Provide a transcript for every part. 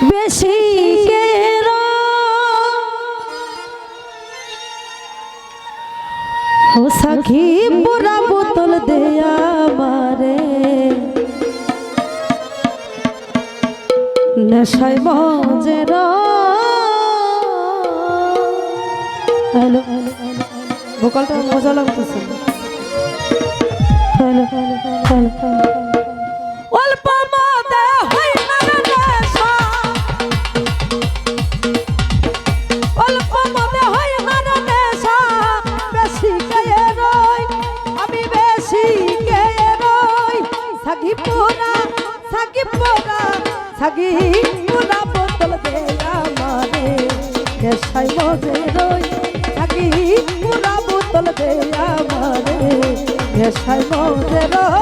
বেশি ও সখী পুরা বোতল দে আমারে নেশায় মজের হ্যালো ভোকালটা মজা লাগতেছে হ্যালো হ্যালো অল্প মদে হই না নেশা অল্প মদে হই না নেশা বেশি খেয়ে রই আমি বেশি খেয়ে রই সাগি পুরা বোতল দে আমারে নেশায় মজে রই সাগি পুরা বোতল দে আমারে নেশায় মজে রই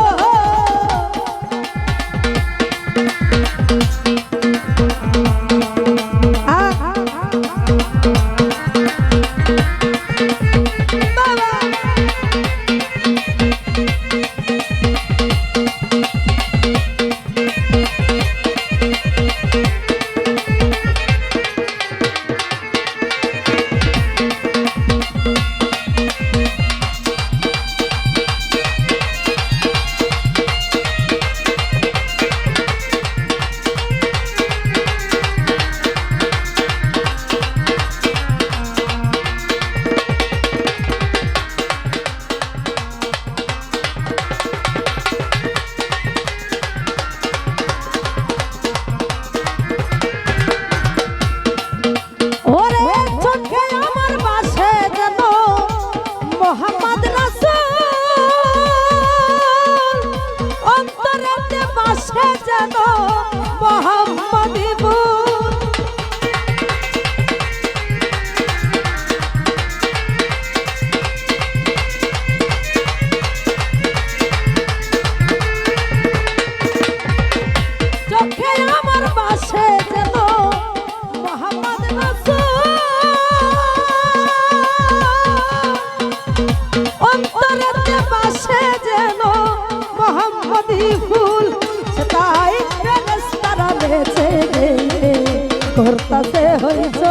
করতাছে হইছ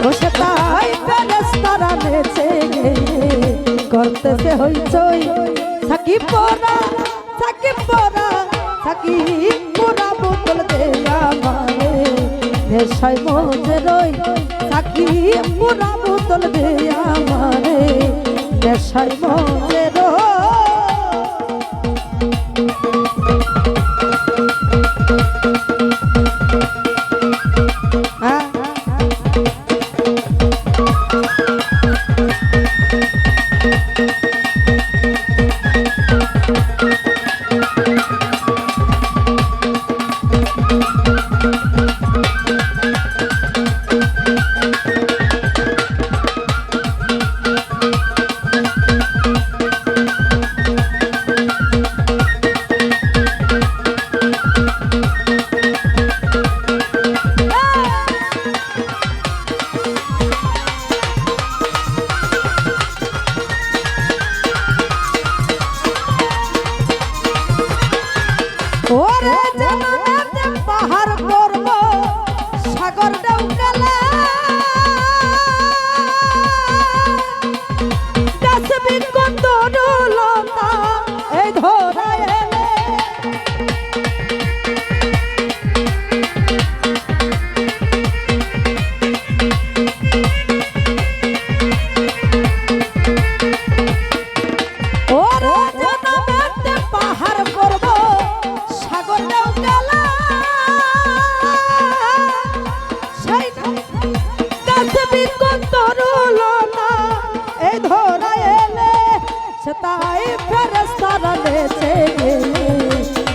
বসে তাই ফেরেশতারা নেচে করতেছে হইছ সাকি পোরা বোতল দে আমারে নেশায় মজে রই সাকি পোরা বোতল দে আমারে নেশায় মজে রই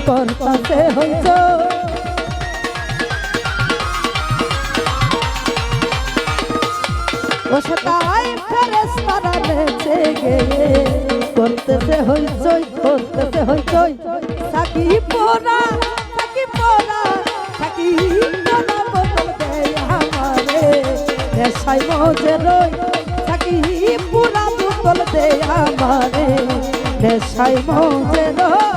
করতে হইছ ও সতাই ফেরেশতারা নেচে গে করতেছে হইছ সাকি পোরা নেশাই মজে রই থাকি পুরা বোতল দে আমারে নেশাই মজে রই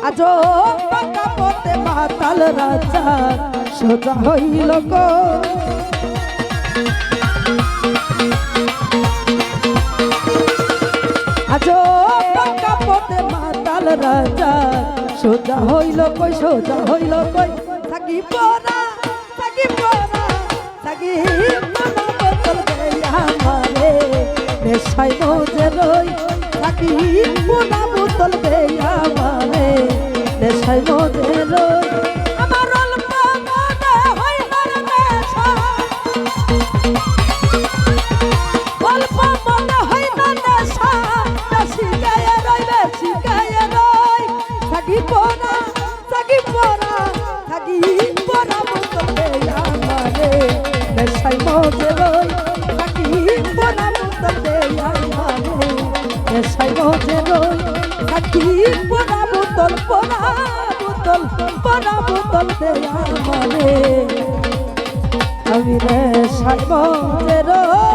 আজ পাকা পথে মাতাল রাজা সোজা হইল গো আজ পাকা পথে মাতাল রাজা সোজা হইল কই থাকি পরা বোতল দে আমারে নেশাই মজে রই থাকি পুরা বোতল দে আমারে নেশাই মজে রই আমার অল্প মনে হইল রে নেশা অল্প মনে হইল নেশা শিখায় রই থাকি পরা থাকি পরা বোতল দে আমারে নেশাই মজে রই থাকি পরা বোতল দে আমারে নেশাই মজে রই থাকি পরা বোতল দে আমারে আমি নেশাই মজে রই